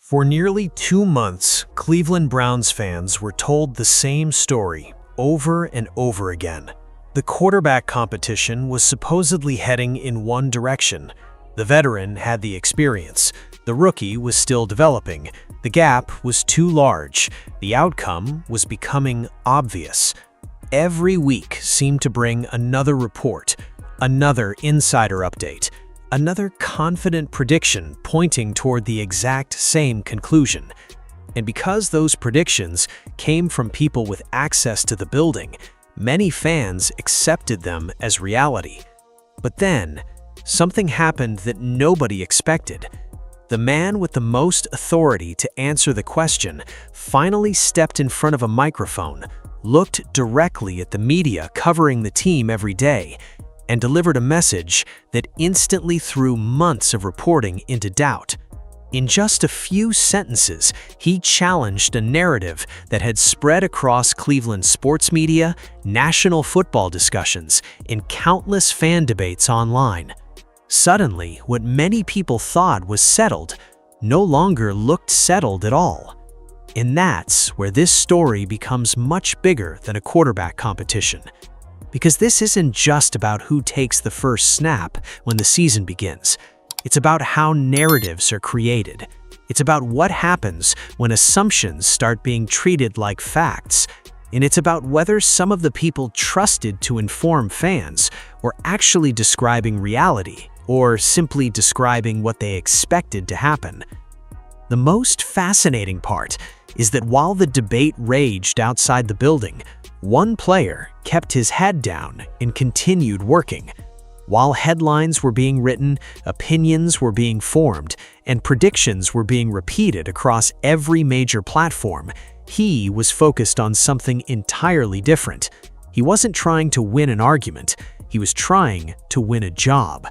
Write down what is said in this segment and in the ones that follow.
For nearly 2 months, Cleveland Browns fans were told the same story over and over again. The quarterback competition was supposedly heading in one direction. The veteran had the experience. The rookie was still developing. The gap was too large. The outcome was becoming obvious. Every week seemed to bring another report, another insider update, another confident prediction pointing toward the exact same conclusion. And because those predictions came from people with access to the building, many fans accepted them as reality. But then, something happened that nobody expected. The man with the most authority to answer the question finally stepped in front of a microphone, looked directly at the media covering the team every day, and delivered a message that instantly threw months of reporting into doubt. In just a few sentences, he challenged a narrative that had spread across Cleveland sports media, national football discussions, and countless fan debates online. Suddenly, what many people thought was settled no longer looked settled at all. And that's where this story becomes much bigger than a quarterback competition. Because this isn't just about who takes the first snap when the season begins. It's about how narratives are created. It's about what happens when assumptions start being treated like facts. And it's about whether some of the people trusted to inform fans were actually describing reality or simply describing what they expected to happen. The most fascinating part is that while the debate raged outside the building, one player kept his head down and continued working. While headlines were being written, opinions were being formed, and predictions were being repeated across every major platform, he was focused on something entirely different. He wasn't trying to win an argument, he was trying to win a job.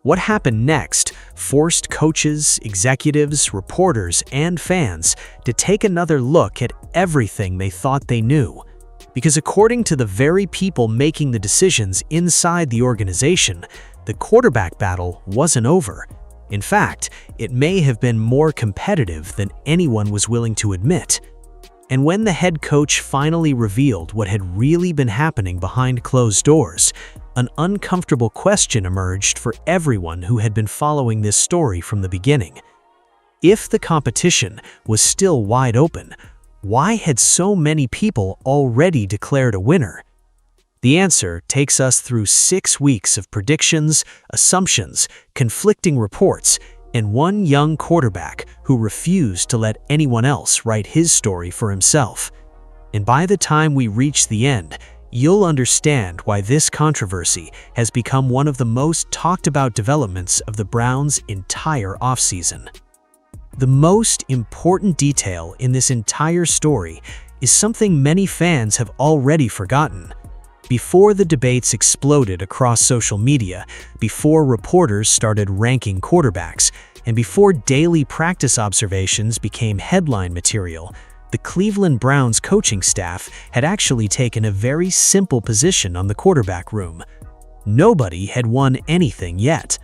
What happened next forced coaches, executives, reporters, and fans to take another look at everything they thought they knew. Because according to the very people making the decisions inside the organization, the quarterback battle wasn't over. In fact, it may have been more competitive than anyone was willing to admit. And when the head coach finally revealed what had really been happening behind closed doors, an uncomfortable question emerged for everyone who had been following this story from the beginning. If the competition was still wide open, why had so many people already declared a winner? The answer takes us through 6 weeks of predictions, assumptions, conflicting reports, and one young quarterback who refused to let anyone else write his story for himself. And by the time we reach the end, you'll understand why this controversy has become one of the most talked about developments of the Browns' entire offseason. The most important detail in this entire story is something many fans have already forgotten. Before the debates exploded across social media, before reporters started ranking quarterbacks, and before daily practice observations became headline material, the Cleveland Browns coaching staff had actually taken a very simple position on the quarterback room. Nobody had won anything yet.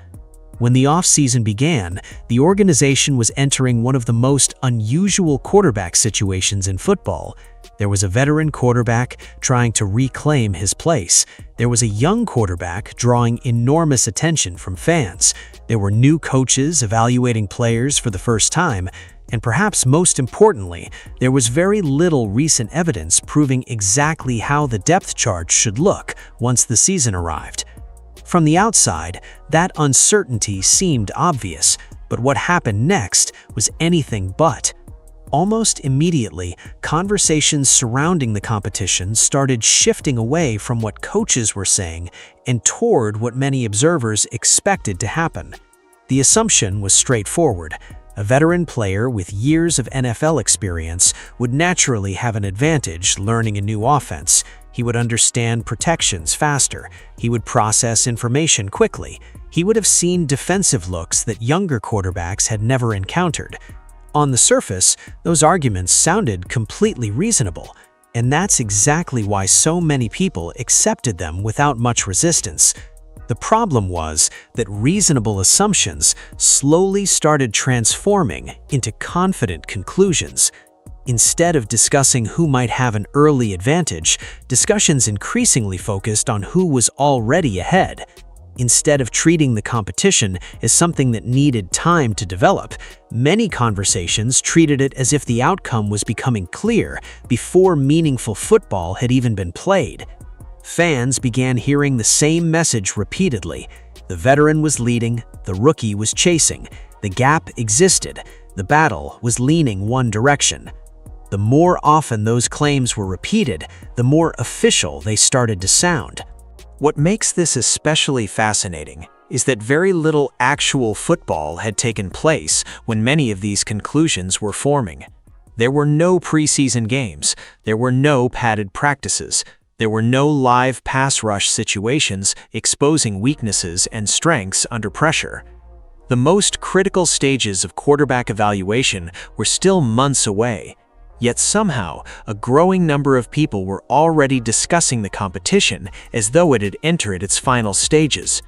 When the offseason began, the organization was entering one of the most unusual quarterback situations in football. There was a veteran quarterback trying to reclaim his place. There was a young quarterback drawing enormous attention from fans. There were new coaches evaluating players for the first time. And perhaps most importantly, there was very little recent evidence proving exactly how the depth chart should look once the season arrived. From the outside, that uncertainty seemed obvious, but what happened next was anything but. Almost immediately, conversations surrounding the competition started shifting away from what coaches were saying and toward what many observers expected to happen. The assumption was straightforward. A veteran player with years of NFL experience would naturally have an advantage learning a new offense. He would understand protections faster. He would process information quickly. He would have seen defensive looks that younger quarterbacks had never encountered. On the surface, those arguments sounded completely reasonable, and that's exactly why so many people accepted them without much resistance. The problem was that reasonable assumptions slowly started transforming into confident conclusions. Instead of discussing who might have an early advantage, discussions increasingly focused on who was already ahead. Instead of treating the competition as something that needed time to develop, many conversations treated it as if the outcome was becoming clear before meaningful football had even been played. Fans began hearing the same message repeatedly. The veteran was leading, the rookie was chasing, the gap existed, the battle was leaning one direction. The more often those claims were repeated, the more official they started to sound. What makes this especially fascinating is that very little actual football had taken place when many of these conclusions were forming. There were no preseason games, there were no padded practices, there were no live pass rush situations exposing weaknesses and strengths under pressure. The most critical stages of quarterback evaluation were still months away. Yet somehow, a growing number of people were already discussing the competition as though it had entered its final stages.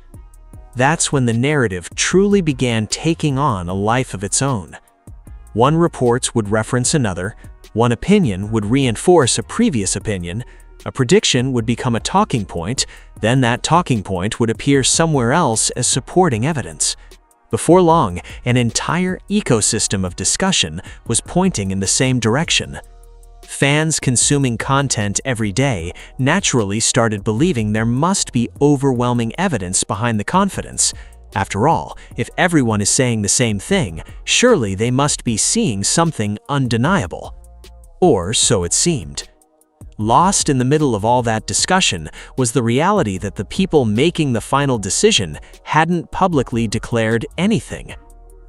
That's when the narrative truly began taking on a life of its own. One report would reference another, one opinion would reinforce a previous opinion, a prediction would become a talking point, then that talking point would appear somewhere else as supporting evidence. Before long, an entire ecosystem of discussion was pointing in the same direction. Fans consuming content every day naturally started believing there must be overwhelming evidence behind the confidence. After all, if everyone is saying the same thing, surely they must be seeing something undeniable. Or so it seemed. Lost in the middle of all that discussion was the reality that the people making the final decision hadn't publicly declared anything.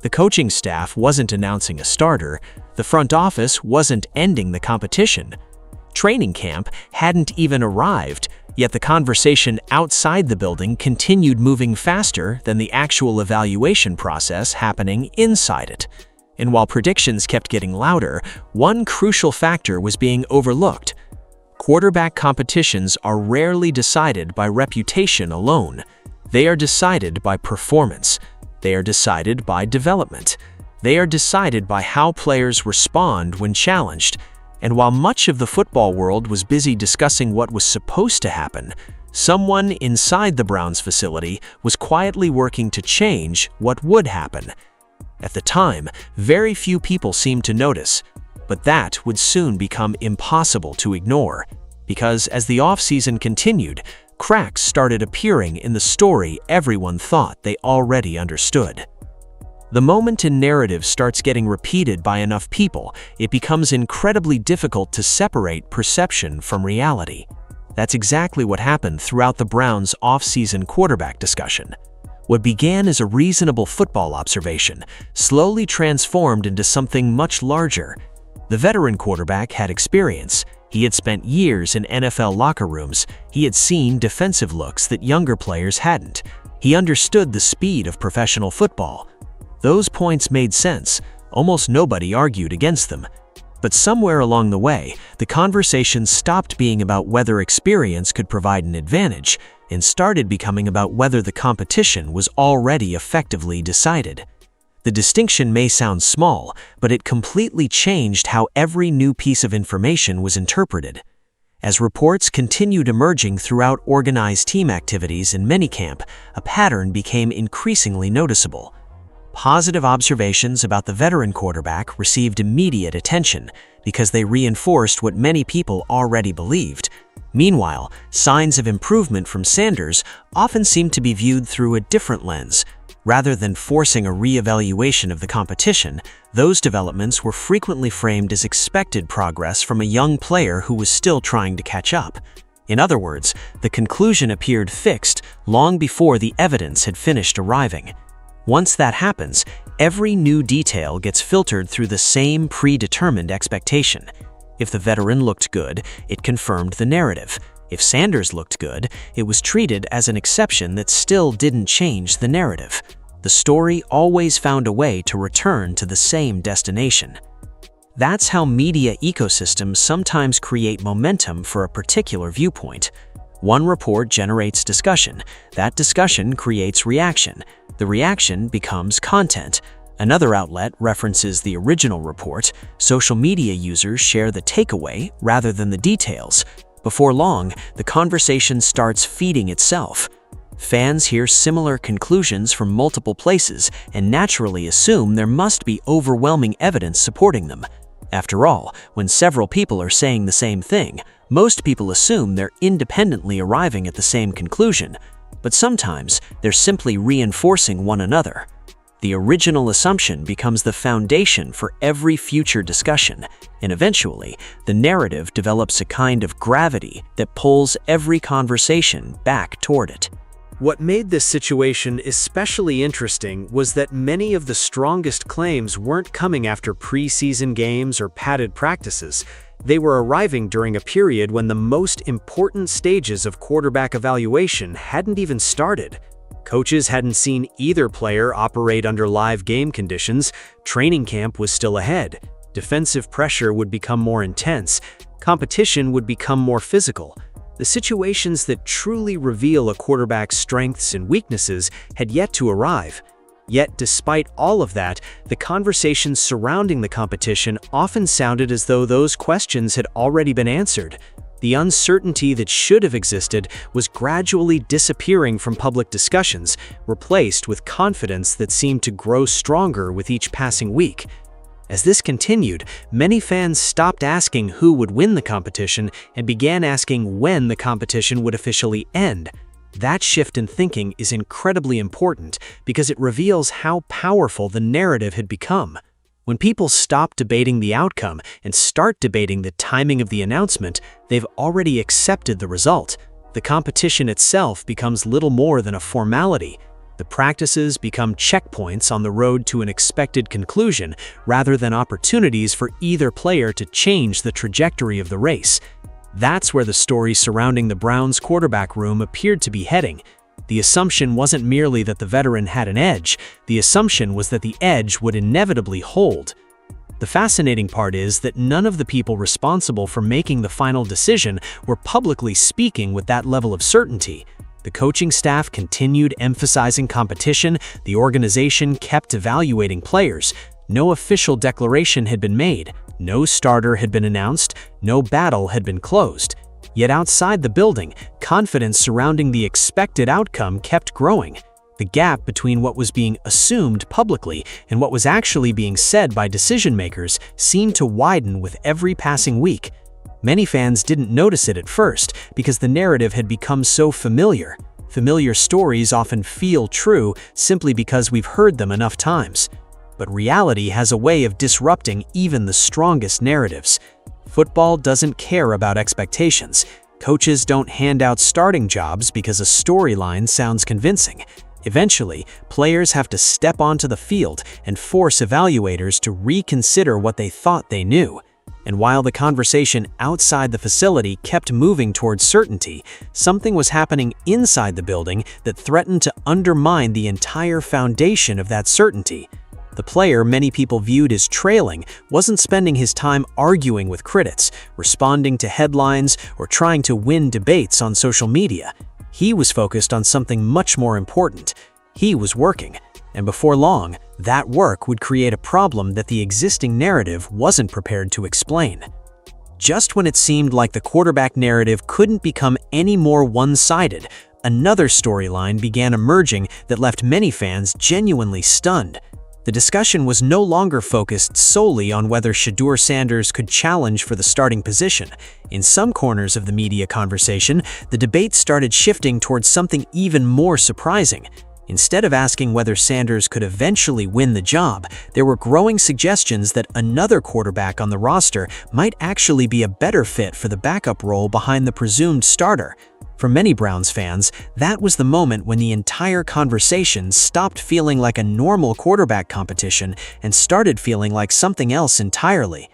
The coaching staff wasn't announcing a starter, the front office wasn't ending the competition. Training camp hadn't even arrived, yet the conversation outside the building continued moving faster than the actual evaluation process happening inside it. And while predictions kept getting louder, one crucial factor was being overlooked. Quarterback competitions are rarely decided by reputation alone. They are decided by performance. They are decided by development. They are decided by how players respond when challenged. And while much of the football world was busy discussing what was supposed to happen, someone inside the Browns facility was quietly working to change what would happen. At the time, very few people seemed to notice, but that would soon become impossible to ignore, because as the offseason continued, cracks started appearing in the story everyone thought they already understood. The moment a narrative starts getting repeated by enough people, it becomes incredibly difficult to separate perception from reality. That's exactly what happened throughout the Browns' off-season quarterback discussion. What began as a reasonable football observation slowly transformed into something much larger. The veteran quarterback had experience. He had spent years in NFL locker rooms. He had seen defensive looks that younger players hadn't. He understood the speed of professional football. Those points made sense. Almost nobody argued against them. But somewhere along the way, the conversation stopped being about whether experience could provide an advantage and started becoming about whether the competition was already effectively decided. The distinction may sound small, but it completely changed how every new piece of information was interpreted. As reports continued emerging throughout organized team activities and minicamp, a pattern became increasingly noticeable. Positive observations about the veteran quarterback received immediate attention because they reinforced what many people already believed. Meanwhile, signs of improvement from Sanders often seemed to be viewed through a different lens. Rather than forcing a re-evaluation of the competition, those developments were frequently framed as expected progress from a young player who was still trying to catch up. In other words, the conclusion appeared fixed long before the evidence had finished arriving. Once that happens, every new detail gets filtered through the same predetermined expectation. If the veteran looked good, it confirmed the narrative. If Sanders looked good, it was treated as an exception that still didn't change the narrative. The story always found a way to return to the same destination. That's how media ecosystems sometimes create momentum for a particular viewpoint. One report generates discussion. That discussion creates reaction. The reaction becomes content. Another outlet references the original report. Social media users share the takeaway rather than the details. Before long, the conversation starts feeding itself. Fans hear similar conclusions from multiple places and naturally assume there must be overwhelming evidence supporting them. After all, when several people are saying the same thing, most people assume they're independently arriving at the same conclusion, but sometimes they're simply reinforcing one another. The original assumption becomes the foundation for every future discussion, and eventually, the narrative develops a kind of gravity that pulls every conversation back toward it. What made this situation especially interesting was that many of the strongest claims weren't coming after preseason games or padded practices. They were arriving during a period when the most important stages of quarterback evaluation hadn't even started. Coaches hadn't seen either player operate under live game conditions, training camp was still ahead, defensive pressure would become more intense, competition would become more physical. The situations that truly reveal a quarterback's strengths and weaknesses had yet to arrive. Yet, despite all of that, the conversations surrounding the competition often sounded as though those questions had already been answered. The uncertainty that should have existed was gradually disappearing from public discussions, replaced with confidence that seemed to grow stronger with each passing week. As this continued, many fans stopped asking who would win the competition and began asking when the competition would officially end. That shift in thinking is incredibly important because it reveals how powerful the narrative had become. When people stop debating the outcome and start debating the timing of the announcement, they've already accepted the result. The competition itself becomes little more than a formality. The practices become checkpoints on the road to an expected conclusion rather than opportunities for either player to change the trajectory of the race. That's where the story surrounding the Browns' quarterback room appeared to be heading. The assumption wasn't merely that the veteran had an edge, the assumption was that the edge would inevitably hold. The fascinating part is that none of the people responsible for making the final decision were publicly speaking with that level of certainty. The coaching staff continued emphasizing competition, the organization kept evaluating players. No official declaration had been made, no starter had been announced, no battle had been closed. Yet outside the building, confidence surrounding the expected outcome kept growing. The gap between what was being assumed publicly and what was actually being said by decision-makers seemed to widen with every passing week. Many fans didn't notice it at first because the narrative had become so familiar. Familiar stories often feel true simply because we've heard them enough times. But reality has a way of disrupting even the strongest narratives. Football doesn't care about expectations. Coaches don't hand out starting jobs because a storyline sounds convincing. Eventually, players have to step onto the field and force evaluators to reconsider what they thought they knew. And while the conversation outside the facility kept moving towards certainty, something was happening inside the building that threatened to undermine the entire foundation of that certainty. The player many people viewed as trailing wasn't spending his time arguing with critics, responding to headlines, or trying to win debates on social media. He was focused on something much more important. He was working. And before long, that work would create a problem that the existing narrative wasn't prepared to explain. Just when it seemed like the quarterback narrative couldn't become any more one-sided, another storyline began emerging that left many fans genuinely stunned. The discussion was no longer focused solely on whether Shedeur Sanders could challenge for the starting position. In some corners of the media conversation, the debate started shifting towards something even more surprising. Instead of asking whether Sanders could eventually win the job, there were growing suggestions that another quarterback on the roster might actually be a better fit for the backup role behind the presumed starter. For many Browns fans, that was the moment when the entire conversation stopped feeling like a normal quarterback competition and started feeling like something else entirely.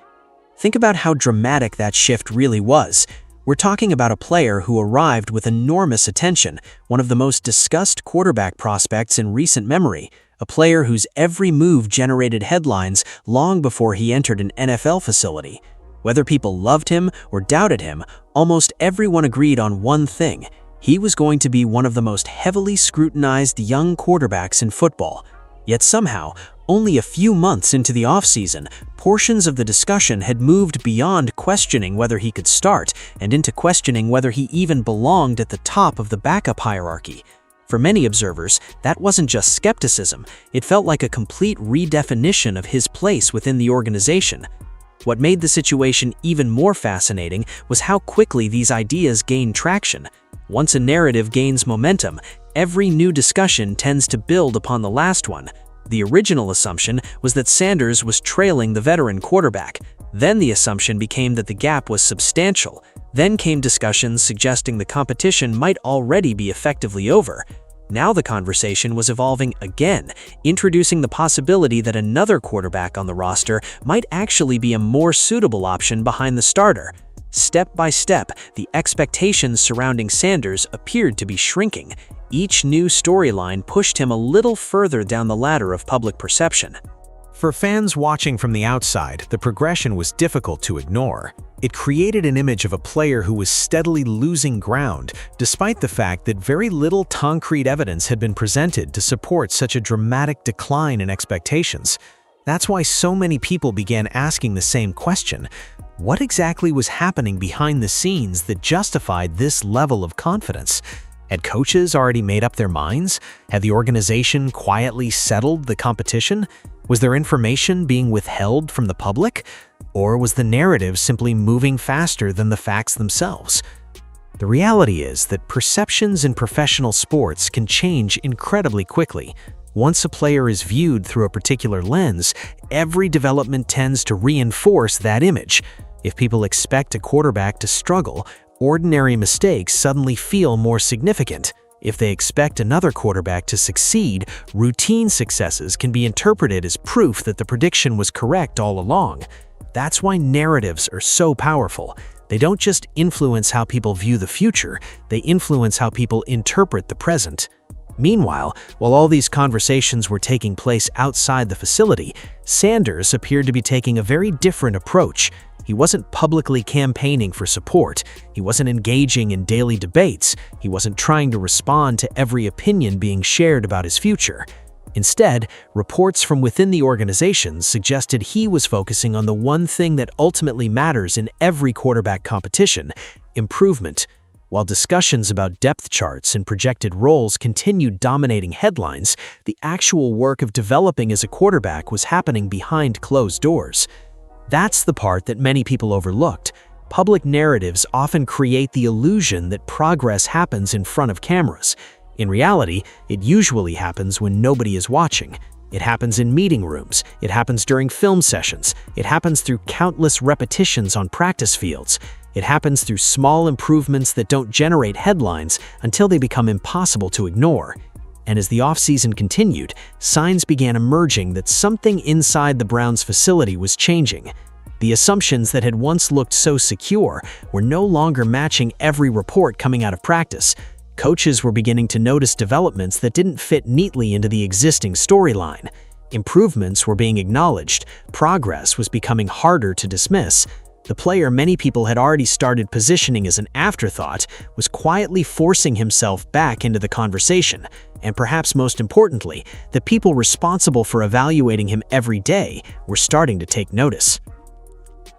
Think about how dramatic that shift really was. We're talking about a player who arrived with enormous attention, one of the most discussed quarterback prospects in recent memory, a player whose every move generated headlines long before he entered an NFL facility. Whether people loved him or doubted him, almost everyone agreed on one thing: he was going to be one of the most heavily scrutinized young quarterbacks in football. Yet somehow, only a few months into the offseason, portions of the discussion had moved beyond questioning whether he could start and into questioning whether he even belonged at the top of the backup hierarchy. For many observers, that wasn't just skepticism, it felt like a complete redefinition of his place within the organization. What made the situation even more fascinating was how quickly these ideas gained traction. Once a narrative gains momentum, every new discussion tends to build upon the last one. The original assumption was that Sanders was trailing the veteran quarterback. Then the assumption became that the gap was substantial. Then came discussions suggesting the competition might already be effectively over. Now the conversation was evolving again, introducing the possibility that another quarterback on the roster might actually be a more suitable option behind the starter. Step by step, the expectations surrounding Sanders appeared to be shrinking. Each new storyline pushed him a little further down the ladder of public perception. For fans watching from the outside, the progression was difficult to ignore. It created an image of a player who was steadily losing ground, despite the fact that very little concrete evidence had been presented to support such a dramatic decline in expectations. That's why so many people began asking the same question: what exactly was happening behind the scenes that justified this level of confidence? Had coaches already made up their minds? Had the organization quietly settled the competition? Was there information being withheld from the public? Or was the narrative simply moving faster than the facts themselves? The reality is that perceptions in professional sports can change incredibly quickly. Once a player is viewed through a particular lens, every development tends to reinforce that image. If people expect a quarterback to struggle, ordinary mistakes suddenly feel more significant. If they expect another quarterback to succeed, routine successes can be interpreted as proof that the prediction was correct all along. That's why narratives are so powerful. They don't just influence how people view the future, they influence how people interpret the present. Meanwhile, while all these conversations were taking place outside the facility, Sanders appeared to be taking a very different approach. He wasn't publicly campaigning for support. He wasn't engaging in daily debates. He wasn't trying to respond to every opinion being shared about his future. Instead, reports from within the organization suggested he was focusing on the one thing that ultimately matters in every quarterback competition: improvement. While discussions about depth charts and projected roles continued dominating headlines, the actual work of developing as a quarterback was happening behind closed doors. That's the part that many people overlooked. Public narratives often create the illusion that progress happens in front of cameras. In reality, it usually happens when nobody is watching. It happens in meeting rooms, it happens during film sessions, it happens through countless repetitions on practice fields. It happens through small improvements that don't generate headlines until they become impossible to ignore. And as the offseason continued, signs began emerging that something inside the Browns facility was changing. The assumptions that had once looked so secure were no longer matching every report coming out of practice. Coaches were beginning to notice developments that didn't fit neatly into the existing storyline. Improvements were being acknowledged, progress was becoming harder to dismiss. The player many people had already started positioning as an afterthought was quietly forcing himself back into the conversation, and perhaps most importantly, the people responsible for evaluating him every day were starting to take notice.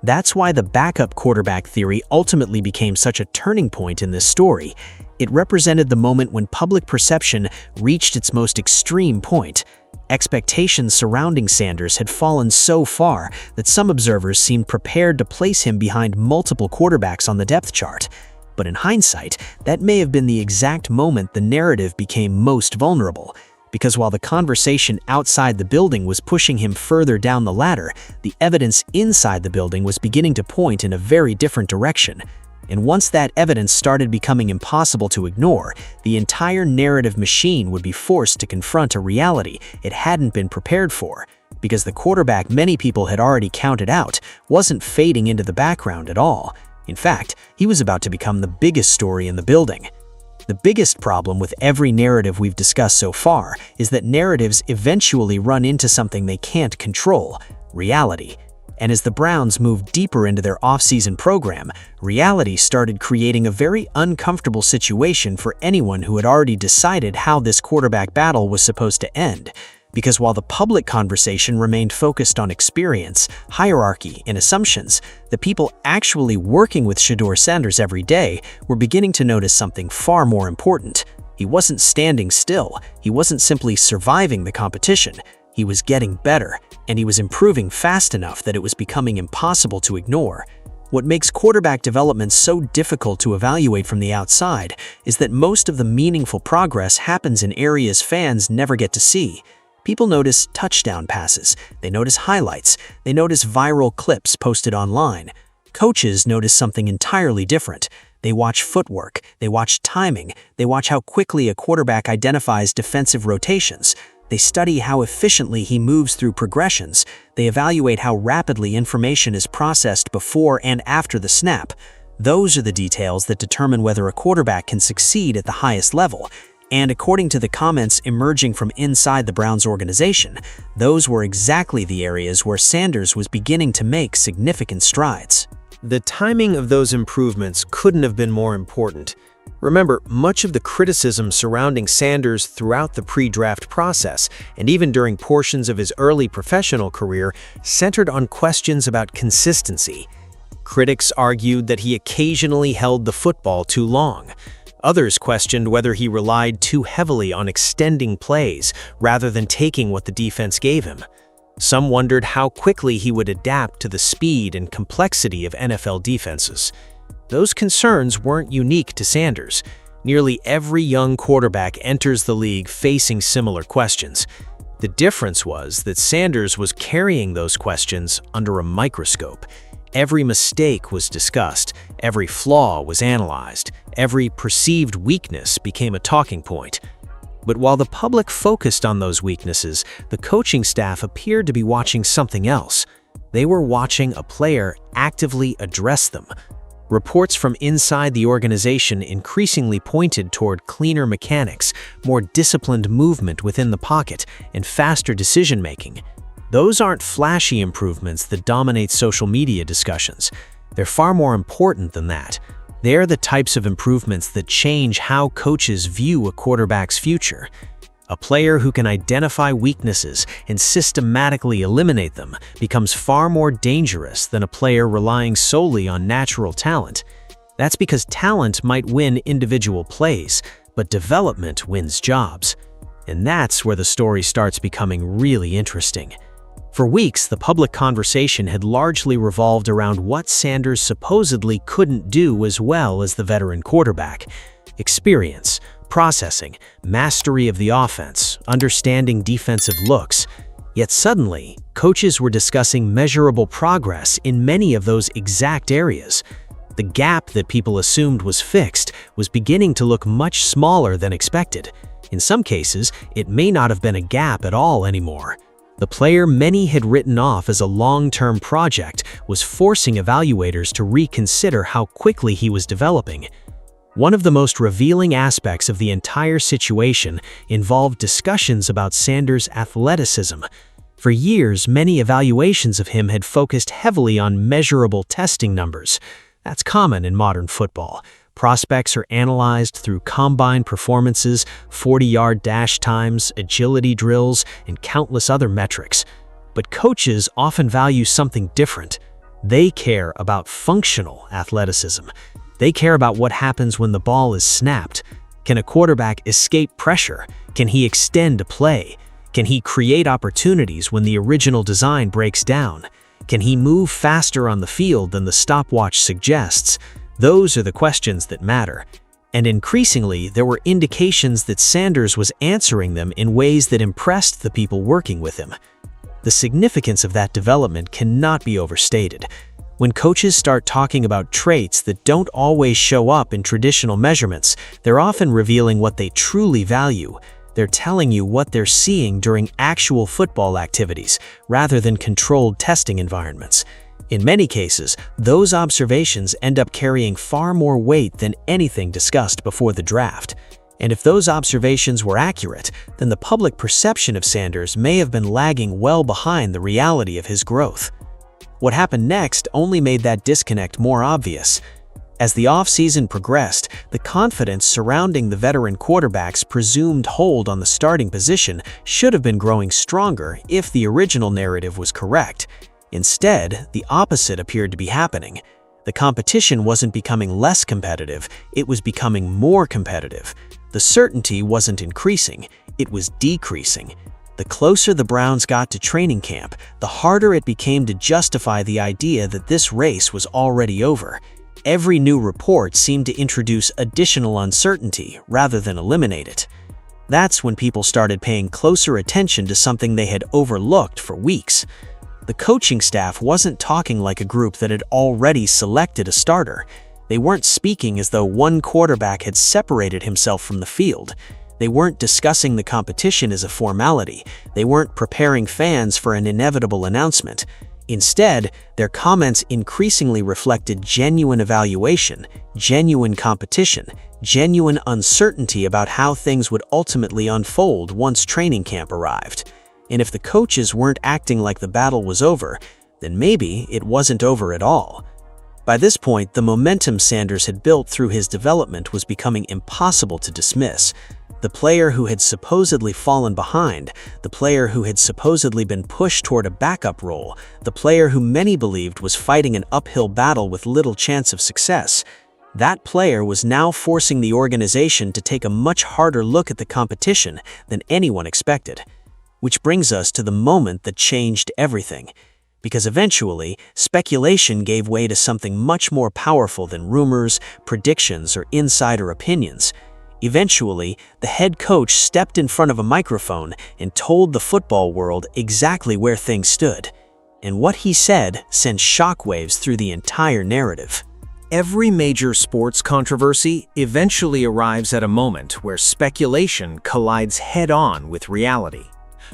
That's why the backup quarterback theory ultimately became such a turning point in this story. It represented the moment when public perception reached its most extreme point. Expectations surrounding Sanders had fallen so far that some observers seemed prepared to place him behind multiple quarterbacks on the depth chart. But in hindsight, that may have been the exact moment the narrative became most vulnerable. Because while the conversation outside the building was pushing him further down the ladder, the evidence inside the building was beginning to point in a very different direction. And once that evidence started becoming impossible to ignore, the entire narrative machine would be forced to confront a reality it hadn't been prepared for, because the quarterback many people had already counted out wasn't fading into the background at all. In fact, he was about to become the biggest story in the building. The biggest problem with every narrative we've discussed so far is that narratives eventually run into something they can't control: reality. And as the Browns moved deeper into their offseason program, reality started creating a very uncomfortable situation for anyone who had already decided how this quarterback battle was supposed to end. Because while the public conversation remained focused on experience, hierarchy, and assumptions, the people actually working with Shedeur Sanders every day were beginning to notice something far more important. He wasn't standing still. He wasn't simply surviving the competition. He was getting better, and he was improving fast enough that it was becoming impossible to ignore. What makes quarterback development so difficult to evaluate from the outside is that most of the meaningful progress happens in areas fans never get to see. People notice touchdown passes, they notice highlights, they notice viral clips posted online. Coaches notice something entirely different. They watch footwork, they watch timing, they watch how quickly a quarterback identifies defensive rotations. They study how efficiently he moves through progressions. They evaluate how rapidly information is processed before and after the snap. Those are the details that determine whether a quarterback can succeed at the highest level. And according to the comments emerging from inside the Browns organization, those were exactly the areas where Sanders was beginning to make significant strides. The timing of those improvements couldn't have been more important. Remember, much of the criticism surrounding Sanders throughout the pre-draft process, and even during portions of his early professional career, centered on questions about consistency. Critics argued that he occasionally held the football too long. Others questioned whether he relied too heavily on extending plays rather than taking what the defense gave him. Some wondered how quickly he would adapt to the speed and complexity of NFL defenses. Those concerns weren't unique to Sanders. Nearly every young quarterback enters the league facing similar questions. The difference was that Sanders was carrying those questions under a microscope. Every mistake was discussed, every flaw was analyzed, every perceived weakness became a talking point. But while the public focused on those weaknesses, the coaching staff appeared to be watching something else. They were watching a player actively address them. Reports from inside the organization increasingly pointed toward cleaner mechanics, more disciplined movement within the pocket, and faster decision-making. Those aren't flashy improvements that dominate social media discussions. They're far more important than that. They're the types of improvements that change how coaches view a quarterback's future. A player who can identify weaknesses and systematically eliminate them becomes far more dangerous than a player relying solely on natural talent. That's because talent might win individual plays, but development wins jobs. And that's where the story starts becoming really interesting. For weeks, the public conversation had largely revolved around what Sanders supposedly couldn't do as well as the veteran quarterback. Experience, processing, mastery of the offense, understanding defensive looks. Yet suddenly, coaches were discussing measurable progress in many of those exact areas. The gap that people assumed was fixed was beginning to look much smaller than expected. In some cases, it may not have been a gap at all anymore. The player many had written off as a long-term project was forcing evaluators to reconsider how quickly he was developing. One of the most revealing aspects of the entire situation involved discussions about Sanders' athleticism. For years, many evaluations of him had focused heavily on measurable testing numbers. That's common in modern football. Prospects are analyzed through combine performances, 40-yard dash times, agility drills, and countless other metrics. But coaches often value something different. They care about functional athleticism. They care about what happens when the ball is snapped. Can a quarterback escape pressure? Can he extend a play? Can he create opportunities when the original design breaks down? Can he move faster on the field than the stopwatch suggests? Those are the questions that matter. And increasingly, there were indications that Sanders was answering them in ways that impressed the people working with him. The significance of that development cannot be overstated. When coaches start talking about traits that don't always show up in traditional measurements, they're often revealing what they truly value. They're telling you what they're seeing during actual football activities, rather than controlled testing environments. In many cases, those observations end up carrying far more weight than anything discussed before the draft. And if those observations were accurate, then the public perception of Sanders may have been lagging well behind the reality of his growth. What happened next only made that disconnect more obvious. As the offseason progressed, the confidence surrounding the veteran quarterback's presumed hold on the starting position should have been growing stronger if the original narrative was correct. Instead, the opposite appeared to be happening. The competition wasn't becoming less competitive, it was becoming more competitive. The certainty wasn't increasing, it was decreasing. The closer the Browns got to training camp, the harder it became to justify the idea that this race was already over. Every new report seemed to introduce additional uncertainty rather than eliminate it. That's when people started paying closer attention to something they had overlooked for weeks. The coaching staff wasn't talking like a group that had already selected a starter. They weren't speaking as though one quarterback had separated himself from the field. They weren't discussing the competition as a formality. They weren't preparing fans for an inevitable announcement. Instead, their comments increasingly reflected genuine evaluation, genuine competition, genuine uncertainty about how things would ultimately unfold once training camp arrived. And if the coaches weren't acting like the battle was over, then maybe it wasn't over at all. By this point, the momentum Sanders had built through his development was becoming impossible to dismiss. The player who had supposedly fallen behind, the player who had supposedly been pushed toward a backup role, the player who many believed was fighting an uphill battle with little chance of success, that player was now forcing the organization to take a much harder look at the competition than anyone expected. Which brings us to the moment that changed everything. Because eventually, speculation gave way to something much more powerful than rumors, predictions, or insider opinions. Eventually, the head coach stepped in front of a microphone and told the football world exactly where things stood. And what he said sent shockwaves through the entire narrative. Every major sports controversy eventually arrives at a moment where speculation collides head-on with reality.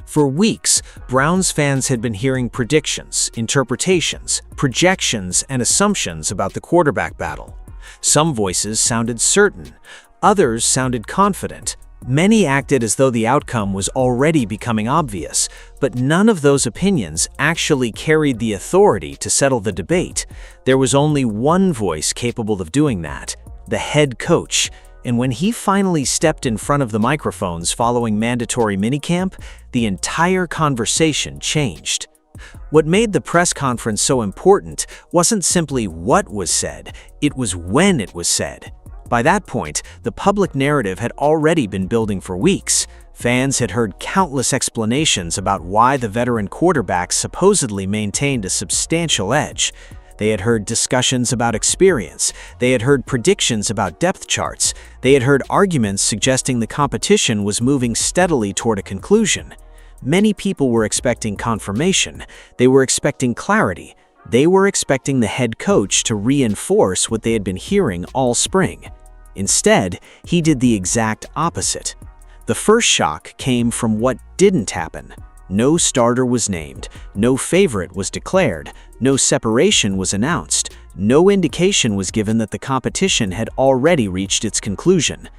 For weeks, Browns fans had been hearing predictions, interpretations, projections, and assumptions about the quarterback battle. Some voices sounded certain, others sounded confident. Many acted as though the outcome was already becoming obvious, but none of those opinions actually carried the authority to settle the debate. There was only one voice capable of doing that, the head coach. And when he finally stepped in front of the microphones following mandatory minicamp, the entire conversation changed. What made the press conference so important wasn't simply what was said, it was when it was said. By that point, the public narrative had already been building for weeks. Fans had heard countless explanations about why the veteran quarterback supposedly maintained a substantial edge. They had heard discussions about experience. They had heard predictions about depth charts. They had heard arguments suggesting the competition was moving steadily toward a conclusion. Many people were expecting confirmation. They were expecting clarity. They were expecting the head coach to reinforce what they had been hearing all spring. Instead, he did the exact opposite. The first shock came from what didn't happen. No starter was named, no favorite was declared, no separation was announced, no indication was given that the competition had already reached its conclusion.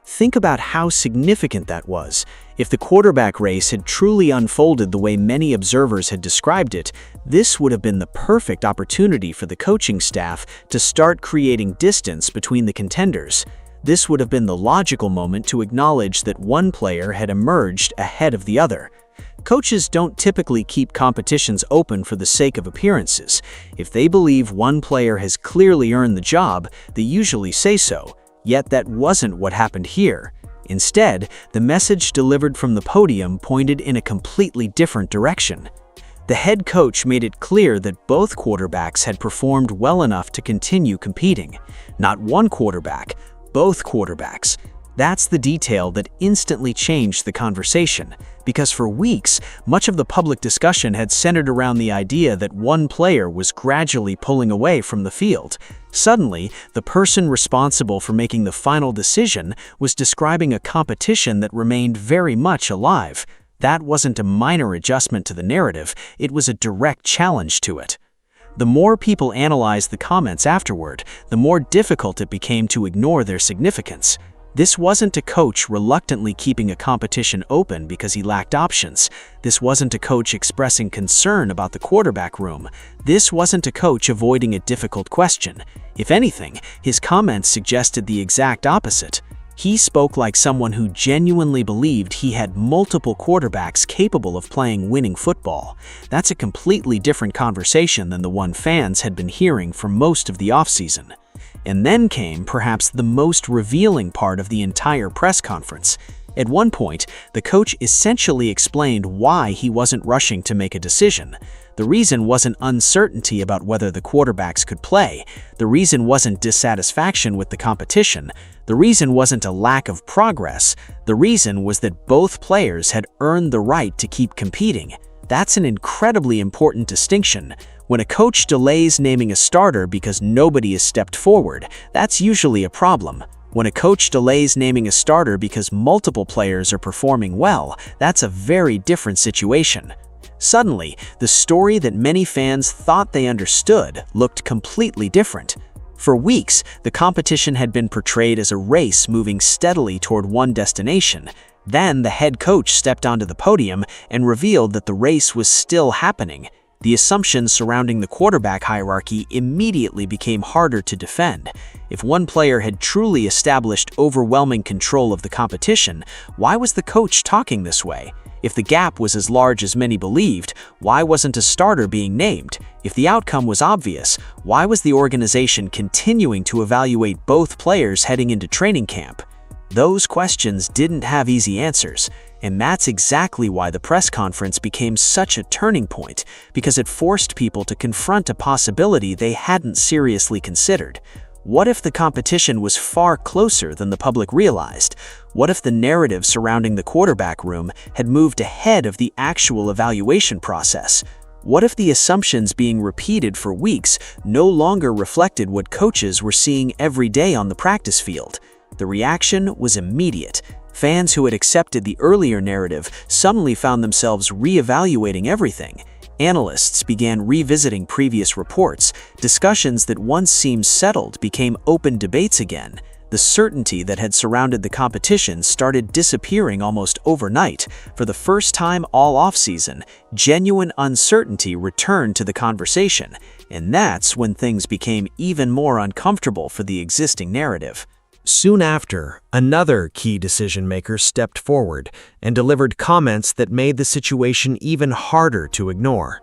Think about how significant that was. If the quarterback race had truly unfolded the way many observers had described it, this would have been the perfect opportunity for the coaching staff to start creating distance between the contenders. This would have been the logical moment to acknowledge that one player had emerged ahead of the other. Coaches don't typically keep competitions open for the sake of appearances. If they believe one player has clearly earned the job, they usually say so. Yet that wasn't what happened here. Instead, the message delivered from the podium pointed in a completely different direction. The head coach made it clear that both quarterbacks had performed well enough to continue competing. Not one quarterback, both quarterbacks. That's the detail that instantly changed the conversation, because for weeks, much of the public discussion had centered around the idea that one player was gradually pulling away from the field. Suddenly, the person responsible for making the final decision was describing a competition that remained very much alive. That wasn't a minor adjustment to the narrative, it was a direct challenge to it. The more people analyzed the comments afterward, the more difficult it became to ignore their significance. This wasn't a coach reluctantly keeping a competition open because he lacked options. This wasn't a coach expressing concern about the quarterback room. This wasn't a coach avoiding a difficult question. If anything, his comments suggested the exact opposite. He spoke like someone who genuinely believed he had multiple quarterbacks capable of playing winning football. That's a completely different conversation than the one fans had been hearing for most of the offseason. And then came perhaps the most revealing part of the entire press conference. At one point, the coach essentially explained why he wasn't rushing to make a decision. The reason wasn't uncertainty about whether the quarterbacks could play. The reason wasn't dissatisfaction with the competition. The reason wasn't a lack of progress. The reason was that both players had earned the right to keep competing. That's an incredibly important distinction. When a coach delays naming a starter because nobody has stepped forward, that's usually a problem. When a coach delays naming a starter because multiple players are performing well, that's a very different situation. Suddenly, the story that many fans thought they understood looked completely different. For weeks, the competition had been portrayed as a race moving steadily toward one destination. Then the head coach stepped onto the podium and revealed that the race was still happening. The assumptions surrounding the quarterback hierarchy immediately became harder to defend. If one player had truly established overwhelming control of the competition, why was the coach talking this way? If the gap was as large as many believed, why wasn't a starter being named? If the outcome was obvious, why was the organization continuing to evaluate both players heading into training camp? Those questions didn't have easy answers, and that's exactly why the press conference became such a turning point, because it forced people to confront a possibility they hadn't seriously considered. What if the competition was far closer than the public realized? What if the narrative surrounding the quarterback room had moved ahead of the actual evaluation process? What if the assumptions being repeated for weeks no longer reflected what coaches were seeing every day on the practice field? The reaction was immediate. Fans who had accepted the earlier narrative suddenly found themselves re-evaluating everything. Analysts began revisiting previous reports. Discussions that once seemed settled became open debates again. The certainty that had surrounded the competition started disappearing almost overnight. For the first time all offseason, genuine uncertainty returned to the conversation, and that's when things became even more uncomfortable for the existing narrative. Soon after, another key decision-maker stepped forward and delivered comments that made the situation even harder to ignore.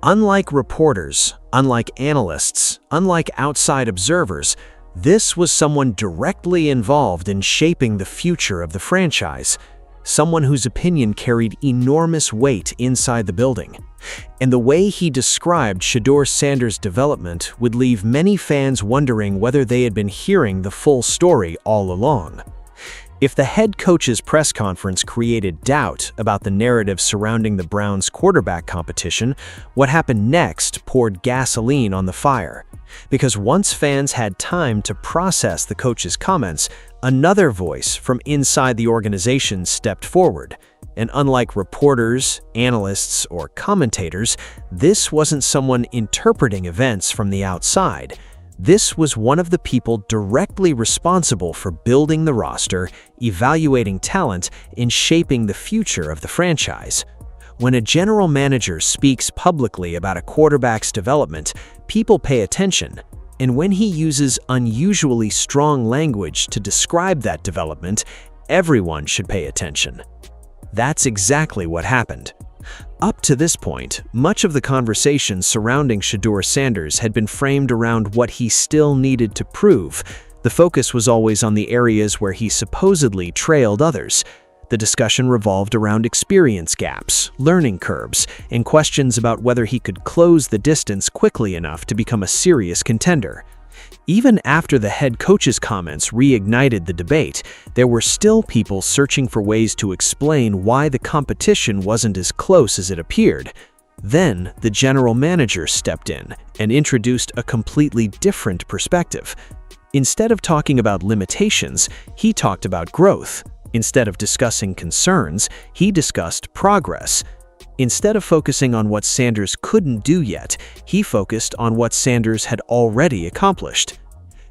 Unlike reporters, unlike analysts, unlike outside observers, this was someone directly involved in shaping the future of the franchise, someone whose opinion carried enormous weight inside the building. And the way he described Shedeur Sanders' development would leave many fans wondering whether they had been hearing the full story all along. If the head coach's press conference created doubt about the narrative surrounding the Browns' quarterback competition, what happened next poured gasoline on the fire. Because once fans had time to process the coach's comments, another voice from inside the organization stepped forward. And unlike reporters, analysts, or commentators, this wasn't someone interpreting events from the outside. This was one of the people directly responsible for building the roster, evaluating talent, and shaping the future of the franchise. When a general manager speaks publicly about a quarterback's development, people pay attention. And when he uses unusually strong language to describe that development, everyone should pay attention. That's exactly what happened. Up to this point, much of the conversation surrounding Shedeur Sanders had been framed around what he still needed to prove. The focus was always on the areas where he supposedly trailed others. The discussion revolved around experience gaps, learning curves, and questions about whether he could close the distance quickly enough to become a serious contender. Even after the head coach's comments reignited the debate, there were still people searching for ways to explain why the competition wasn't as close as it appeared. Then, the general manager stepped in and introduced a completely different perspective. Instead of talking about limitations, he talked about growth. Instead of discussing concerns, he discussed progress. Instead of focusing on what Sanders couldn't do yet, he focused on what Sanders had already accomplished.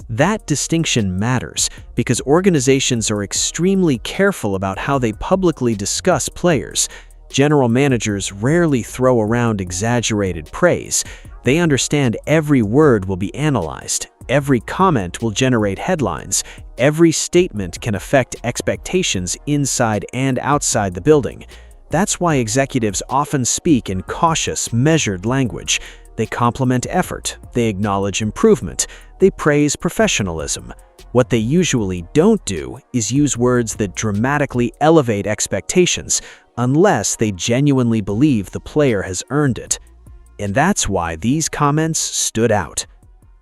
That distinction matters because organizations are extremely careful about how they publicly discuss players. General managers rarely throw around exaggerated praise. They understand every word will be analyzed, every comment will generate headlines, every statement can affect expectations inside and outside the building. That's why executives often speak in cautious, measured language. They compliment effort, they acknowledge improvement, they praise professionalism. What they usually don't do is use words that dramatically elevate expectations, unless they genuinely believe the player has earned it. And that's why these comments stood out.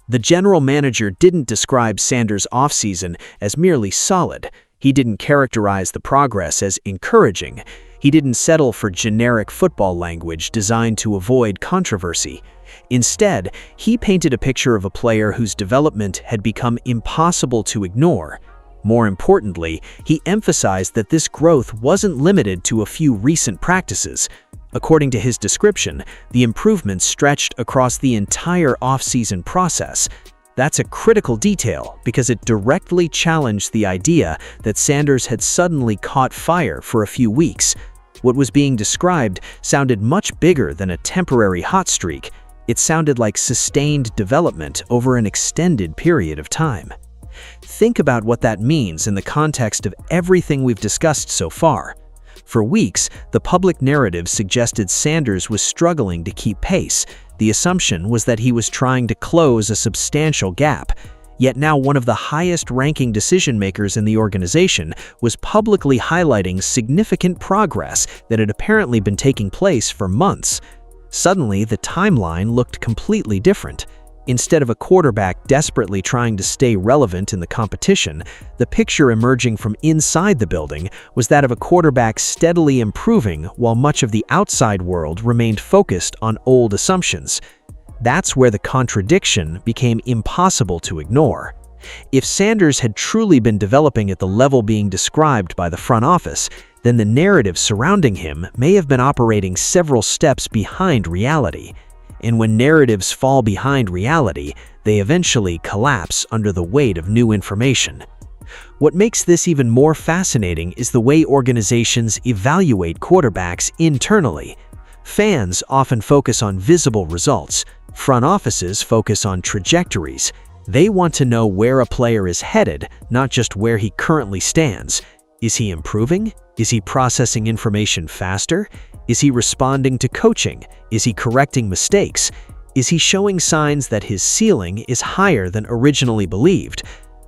The general manager didn't describe Sanders' offseason as merely solid. He didn't characterize the progress as encouraging. He didn't settle for generic football language designed to avoid controversy. Instead, he painted a picture of a player whose development had become impossible to ignore. More importantly, he emphasized that this growth wasn't limited to a few recent practices. According to his description, the improvements stretched across the entire off-season process. That's a critical detail because it directly challenged the idea that Sanders had suddenly caught fire for a few weeks. What was being described sounded much bigger than a temporary hot streak. It sounded like sustained development over an extended period of time. Think about what that means in the context of everything we've discussed so far. For weeks, the public narrative suggested Sanders was struggling to keep pace. The assumption was that he was trying to close a substantial gap. Yet now one of the highest-ranking decision-makers in the organization was publicly highlighting significant progress that had apparently been taking place for months. Suddenly, the timeline looked completely different. Instead of a quarterback desperately trying to stay relevant in the competition, the picture emerging from inside the building was that of a quarterback steadily improving while much of the outside world remained focused on old assumptions. That's where the contradiction became impossible to ignore. If Sanders had truly been developing at the level being described by the front office, then the narrative surrounding him may have been operating several steps behind reality. And when narratives fall behind reality, they eventually collapse under the weight of new information. What makes this even more fascinating is the way organizations evaluate quarterbacks internally. Fans often focus on visible results. Front offices focus on trajectories. They want to know where a player is headed, not just where he currently stands. Is he improving? Is he processing information faster? Is he responding to coaching? Is he correcting mistakes? Is he showing signs that his ceiling is higher than originally believed?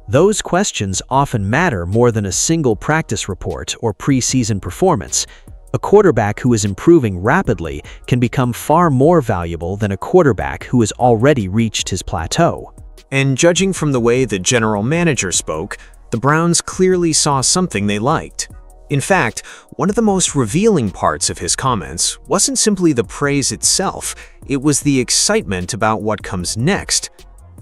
Those questions often matter more than a single practice report or preseason performance. A quarterback who is improving rapidly can become far more valuable than a quarterback who has already reached his plateau. And judging from the way the general manager spoke, the Browns clearly saw something they liked. In fact, one of the most revealing parts of his comments wasn't simply the praise itself, it was the excitement about what comes next.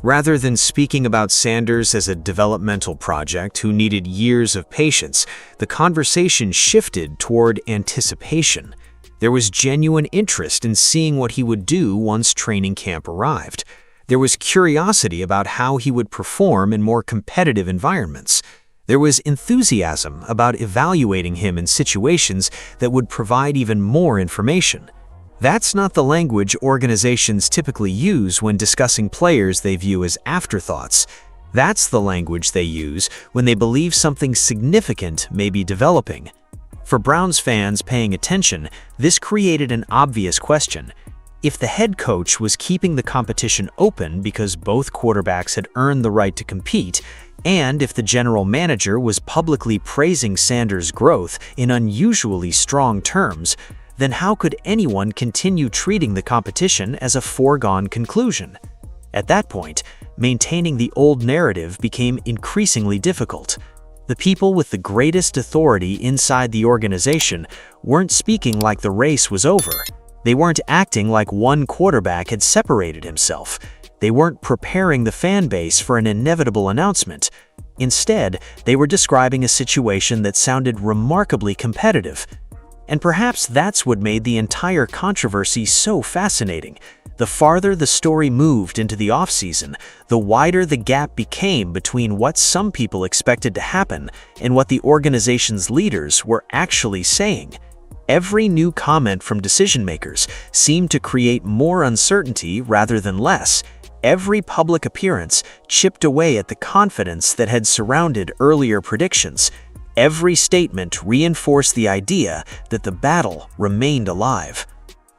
Rather than speaking about Sanders as a developmental project who needed years of patience, the conversation shifted toward anticipation. There was genuine interest in seeing what he would do once training camp arrived. There was curiosity about how he would perform in more competitive environments. There was enthusiasm about evaluating him in situations that would provide even more information. That's not the language organizations typically use when discussing players they view as afterthoughts. That's the language they use when they believe something significant may be developing. For Browns fans paying attention, this created an obvious question. If the head coach was keeping the competition open because both quarterbacks had earned the right to compete, and if the general manager was publicly praising Sanders' growth in unusually strong terms, then how could anyone continue treating the competition as a foregone conclusion? At that point, maintaining the old narrative became increasingly difficult. The people with the greatest authority inside the organization weren't speaking like the race was over. They weren't acting like one quarterback had separated himself. They weren't preparing the fan base for an inevitable announcement. Instead, they were describing a situation that sounded remarkably competitive. And perhaps that's what made the entire controversy so fascinating. The farther the story moved into the offseason, the wider the gap became between what some people expected to happen and what the organization's leaders were actually saying. Every new comment from decision-makers seemed to create more uncertainty rather than less. Every public appearance chipped away at the confidence that had surrounded earlier predictions. Every statement reinforced the idea that the battle remained alive.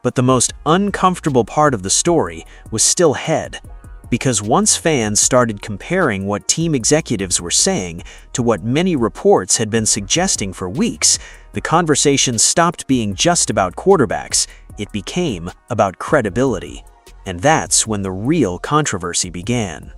But the most uncomfortable part of the story was still ahead, because once fans started comparing what team executives were saying to what many reports had been suggesting for weeks, the conversation stopped being just about quarterbacks. It became about credibility. And that's when the real controversy began.